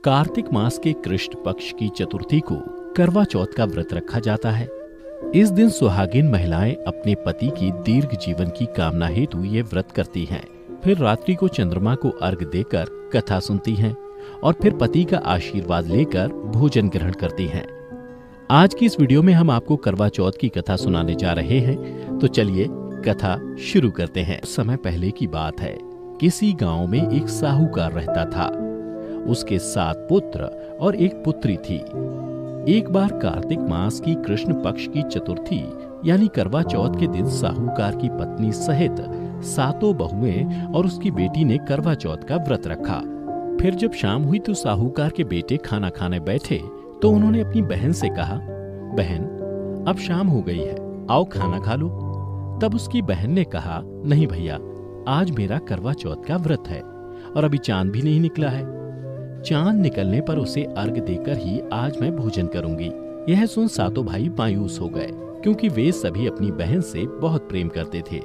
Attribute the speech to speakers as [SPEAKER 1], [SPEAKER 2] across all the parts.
[SPEAKER 1] कार्तिक मास के कृष्ण पक्ष की चतुर्थी को करवा चौथ का व्रत रखा जाता है। इस दिन सुहागिन महिलाएं अपने पति की दीर्घ जीवन की कामना हेतु ये व्रत करती हैं। फिर रात्रि को चंद्रमा को अर्घ देकर कथा सुनती हैं और फिर पति का आशीर्वाद लेकर भोजन ग्रहण करती हैं। आज की इस वीडियो में हम आपको करवा चौथ की कथा सुनाने जा रहे हैं, तो चलिए कथा शुरू करते हैं। समय पहले की बात है, किसी गांव में एक साहूकार रहता था। उसके 7 पुत्र और एक पुत्री थी। एक बार कार्तिक मास की कृष्ण पक्ष की चतुर्थी यानी करवा चौथ के दिन साहूकार की पत्नी सहित 7 बहुएं और उसकी बेटी ने करवा चौथ का व्रत रखा। फिर जब शाम हुई तो साहूकार के बेटे खाना खाने बैठे तो उन्होंने अपनी बहन से कहा, बहन अब शाम हो गई है, आओ खाना खा लो। तब उसकी बहन ने कहा, नहीं भैया, आज मेरा करवा चौथ का व्रत है और अभी चांद भी नहीं निकला है। चांद निकलने पर उसे अर्घ देकर ही आज मैं भोजन करूंगी। यह सुन 7 भाई मायूस हो गए, क्योंकि वे सभी अपनी बहन से बहुत प्रेम करते थे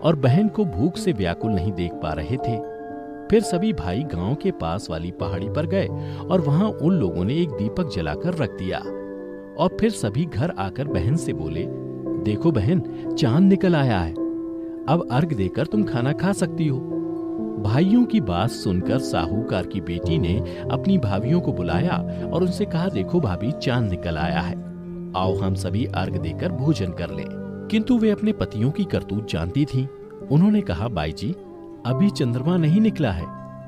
[SPEAKER 1] और बहन को भूख से व्याकुल नहीं देख पा रहे थे। फिर सभी भाई गांव के पास वाली पहाड़ी पर गए और वहां उन लोगों ने एक दीपक जलाकर रख दिया और फिर सभी घर आकर बहन से बोले, देखो बहन, चांद निकल आया है, अब अर्घ देकर तुम खाना खा सकती हो। भाइयों की बात सुनकर साहूकार की बेटी ने अपनी भाभियों को बुलाया और उनसे कहा, देखो भाभी, चांद निकल आया है, आओ हम सभी अर्घ देकर भोजन कर लें। किंतु वे अपने पतियों की करतूत जानती थीं। उन्होंने कहा, बाई जी, अभी चंद्रमा नहीं निकला है,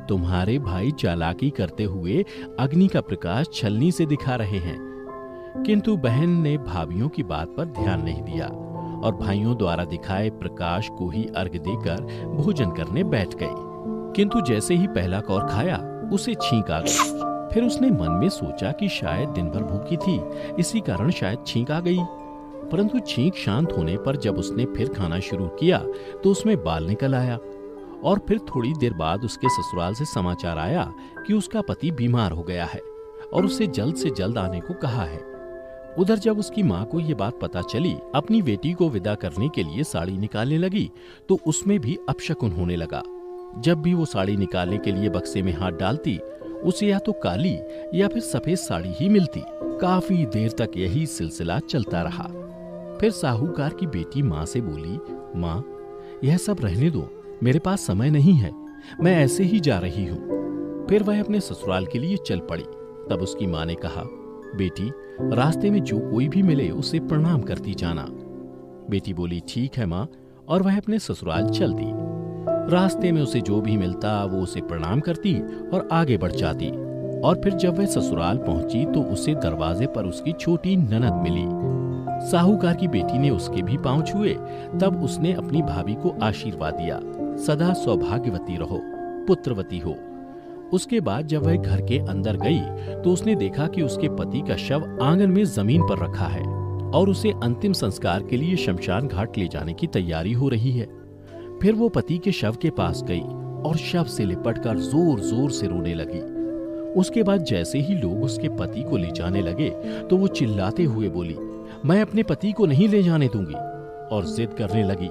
[SPEAKER 1] तुम्हारे भाई चालाकी करते हुए अग्नि का प्रकाश छलनी से दिखा रहे हैं। किंतु बहन ने भाभियों की बात पर ध्यान नहीं दिया और भाइयों द्वारा दिखाए प्रकाश को ही अर्घ देकर भोजन करने बैठ गई। किंतु जैसे ही पहला कौर खाया, उसे छींक आ गई। फिर उसने मन में सोचा कि शायद दिन भर भूखी थी, इसी कारण शायद छींक आ गई। परंतु छींक शांत होने पर जब उसने फिर खाना शुरू किया तो उसमें बाल निकल आया और फिर थोड़ी देर बाद उसके ससुराल से समाचार आया कि उसका पति बीमार हो गया है और उसे जल्द से जल्द आने को कहा है। उधर जब उसकी माँ को ये बात पता चली, अपनी बेटी को विदा करने के लिए साड़ी निकालने लगी तो उसमें भी अपशकुन होने लगा। जब भी वो साड़ी निकालने के लिए बक्से में हाथ डालती, उसे या तो काली या फिर सफेद साड़ी ही मिलती। काफी देर तक यही सिलसिला चलता रहा। फिर साहूकार की बेटी माँ से बोली, माँ, यह सब रहने दो, मेरे पास समय नहीं है, मैं ऐसे ही जा रही हूँ। फिर वह अपने ससुराल के लिए चल पड़ी। तब उसकी माँ ने कहा, बेटी, रास्ते में जो कोई भी मिले उसे प्रणाम करती जाना। बेटी बोली, ठीक है माँ, और वह अपने ससुराल चल दी। रास्ते में उसे जो भी मिलता वो उसे प्रणाम करती और आगे बढ़ जाती। और फिर जब वह ससुराल पहुंची तो उसे दरवाजे पर उसकी छोटी ननद मिली। साहूकार की बेटी ने उसके भी पांव छुए। तब उसने अपनी भाभी को आशीर्वाद दिया, सदा सौभाग्यवती रहो, पुत्रवती हो। उसके बाद जब वह घर के अंदर गई तो उसने देखा कि उसके पति का शव आंगन में जमीन पर रखा है और उसे अंतिम संस्कार के लिए शमशान घाट ले जाने की तैयारी हो रही है। फिर वो पति के शव के पास गई और शव से लिपटकर जोर जोर से रोने लगी। उसके बाद जैसे ही लोग उसके पति को ले जाने लगे तो वो चिल्लाते हुए बोली, मैं अपने पति को नहीं ले जाने दूंगी, और जिद करने लगी।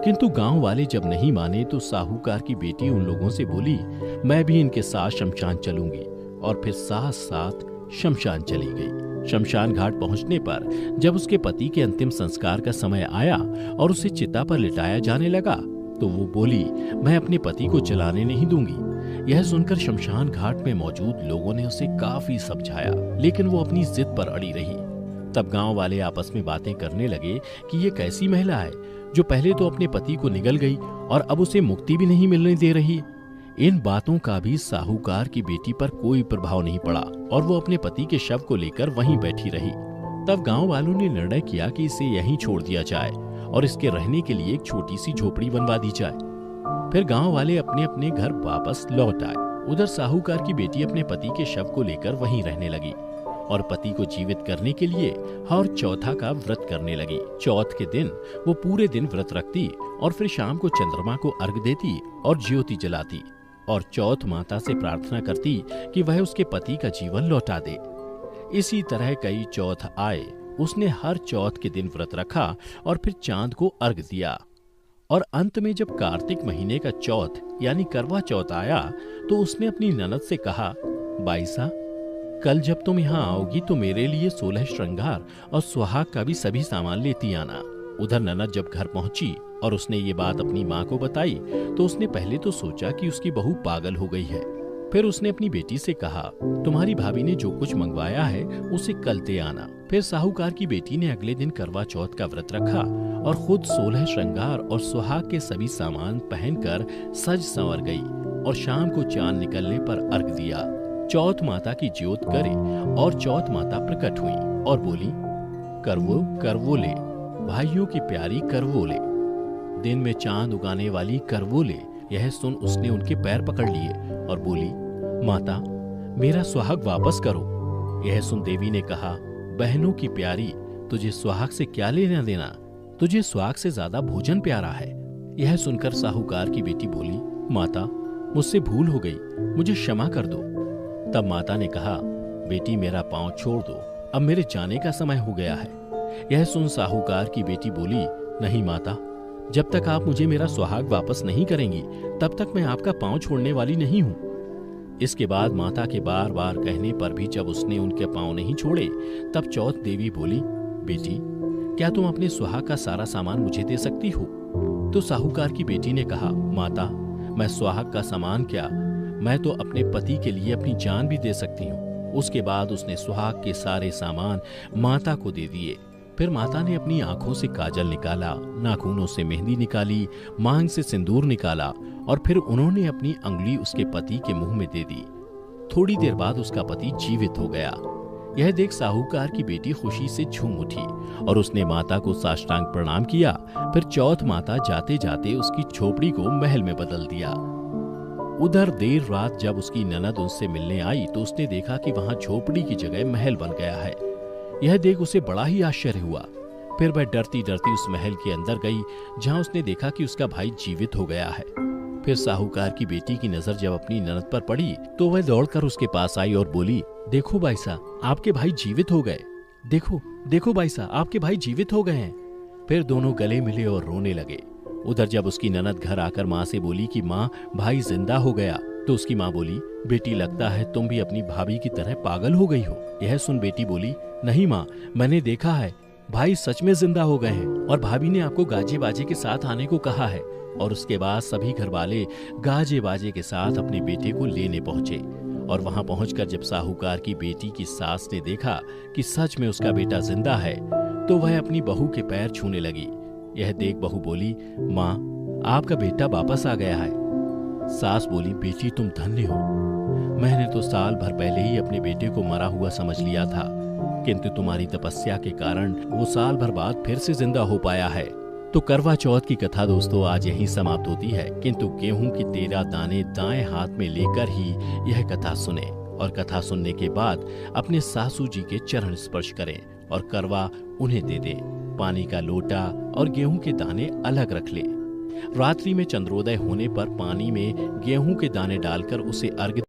[SPEAKER 1] किंतु गांव वाले जब नहीं माने तो साहूकार की बेटी उन लोगों से बोली, मैं भी इनके साथ शमशान चलूंगी, और फिर साथ साथ शमशान चली गई। शमशान घाट पहुंचने पर जब उसके पति के अंतिम संस्कार का समय आया और उसे चिता पर लिटाया जाने लगा तो वो बोली, मैं अपने पति को जलाने नहीं दूंगी। यह सुनकर शमशान घाट में मौजूद लोगों ने उसे काफी समझाया, लेकिन वो अपनी जिद पर अड़ी रही। तब गांव वाले आपस में बातें करने लगे कि ये कैसी महिला है जो पहले तो अपने पति को निगल गई और अब उसे मुक्ति भी नहीं मिलने दे रही। इन बातों का भी साहूकार की बेटी पर कोई प्रभाव नहीं पड़ा और वो अपने पति के शव को लेकर वहीं बैठी रही। तब गांव वालों ने निर्णय किया कि इसे यहीं छोड़ दिया जाए और इसके रहने के लिए एक छोटी सी झोपड़ी बनवा दी जाए। फिर गांव वाले अपने अपने घर वापस लौट आए। उधर साहूकार की बेटी अपने पति के शव को लेकर वहीं रहने लगी और पति को जीवित करने के लिए हर चौथा का व्रत करने लगी। चौथ के दिन वो पूरे दिन व्रत रखती और फिर शाम को चंद्रमा को अर्घ देती और ज्योति जलाती और चौथ माता से प्रार्थना करती कि वह उसके पति का जीवन लौटा दे। इसी तरह कई चौथ आए। उसने हर चौथ के दिन व्रत रखा और फिर चांद को अर्घ दिया और अंत में जब कार्तिक महीने का चौथ यानी करवा चौथ आया तो उसने अपनी ननद से कहा, बाईसा, कल जब तुम यहाँ आओगी तो मेरे लिए 16 श्रृंगार और सुहाग का भी सभी सामान लेती आना। उधर ननद जब घर पहुंची और उसने ये बात अपनी माँ को बताई तो उसने पहले तो सोचा कि उसकी बहू पागल हो गई है। फिर उसने अपनी बेटी से कहा, तुम्हारी भाभी ने जो कुछ मंगवाया है उसे कल दे आना। फिर साहूकार की बेटी ने अगले दिन करवा चौथ का व्रत रखा और खुद 16 श्रृंगार और सुहाग के सभी सामान पहनकर सज संवर गई और शाम को चांद निकलने पर अर्घ दिया। चौथ माता की ज्योत करे और चौथ माता प्रकट हुई और बोली, करवो करवोले, भाइयों की प्यारी करवोले, दिन में चांद उगाने वाली करवोले। यह सुन उसने उनके पैर पकड़ लिए और बोली, माता मेरा सुहाग वापस करो। यह सुन देवी ने कहा, बहनों की प्यारी, तुझे सुहाग से क्या लेना देना, तुझे सुहाग से ज्यादा भोजन प्यारा है। यह सुनकर साहूकार की बेटी बोली, माता मुझसे भूल हो गई, मुझे क्षमा कर दो। तब माता ने कहा, बेटी मेरा पांव छोड़ दो, अब मेरे जाने का समय हो गया है। यह सुन साहूकार की बेटी बोली, नहीं माता, जब तक आप मुझे मेरा सुहाग वापस नहीं करेंगी तब तक मैं आपका पांव छोड़ने वाली नहीं हूँ। इसके बाद माता के बार बार कहने पर भी जब उसने उनके पांव नहीं छोड़े तब चौथ देवी बोली, बेटी क्या तुम अपने सुहाग का सारा सामान मुझे दे सकती हो? तो साहूकार की बेटी ने कहा, माता मैं सुहाग का सामान क्या, मैं तो अपने पति के लिए अपनी जान भी दे सकती हूँ। उसके बाद उसने सुहाग के सारे सामान माता को दे दिए। फिर माता ने अपनी आंखों से काजल निकाला, नाखूनों से मेहंदी निकाली, मांग से सिंदूर निकाला और फिर उन्होंने अपनी अंगुली उसके पति के मुंह में दे दी। थोड़ी देर बाद उसका पति जीवित हो गया। यह देख साहूकार की बेटी खुशी से झूम उठी और उसने माता को साष्टांग प्रणाम किया। फिर चौथ माता जाते जाते उसकी झोपड़ी को महल में बदल दिया। उधर देर रात जब उसकी ननद उससे मिलने आई तो उसने देखा कि वहां झोपड़ी की जगह महल बन गया है। यह देख उसे बड़ा ही आश्चर्य हुआ। फिर वह डरती डरती उस महल के अंदर गई जहां उसने देखा कि उसका भाई जीवित हो गया है। फिर साहूकार की बेटी की नजर जब अपनी ननद पर पड़ी तो वह दौड़कर उसके पास आई और बोली, देखो बाईसा, आपके भाई जीवित हो गए। देखो देखो बाईसा, आपके भाई जीवित हो गए हैं। फिर दोनों गले मिले और रोने लगे। उधर जब उसकी ननद घर आकर माँ से बोली कि माँ भाई जिंदा हो गया तो उसकी माँ बोली, बेटी लगता है तुम भी अपनी भाभी की तरह पागल हो गई हो। यह सुन बेटी बोली, नहीं माँ, मैंने देखा है, भाई सच में जिंदा हो गए हैं और भाभी ने आपको गाजे बाजे के साथ आने को कहा है। और उसके बाद सभी घर वाले गाजे बाजे के साथ अपने बेटे को लेने पहुंचे और वहां पहुंचकर जब साहूकार की बेटी की सास ने देखा कि सच में उसका बेटा जिंदा है तो वह अपनी बहू के पैर छूने लगी। यह देख बहू बोली, माँ आपका बेटा वापस आ गया है। सास बोली, बेटी तुम धन्य हो, मैंने तो साल भर पहले ही अपने बेटे को मरा हुआ समझ लिया था, किंतु तुम्हारी तपस्या के कारण वो साल भर बाद फिर से जिंदा हो पाया है। तो करवा चौथ की कथा दोस्तों आज यहीं समाप्त होती है, किंतु गेहूं की 13 दाने दाएं हाथ में लेकर ही यह कथा सुने और कथा सुनने के बाद अपने सासू जी के चरण स्पर्श करें और करवा उन्हें दे दे। पानी का लोटा और गेहूं के दाने अलग रख ले। रात्रि में चंद्रोदय होने पर पानी में गेहूं के दाने डालकर उसे अर्घ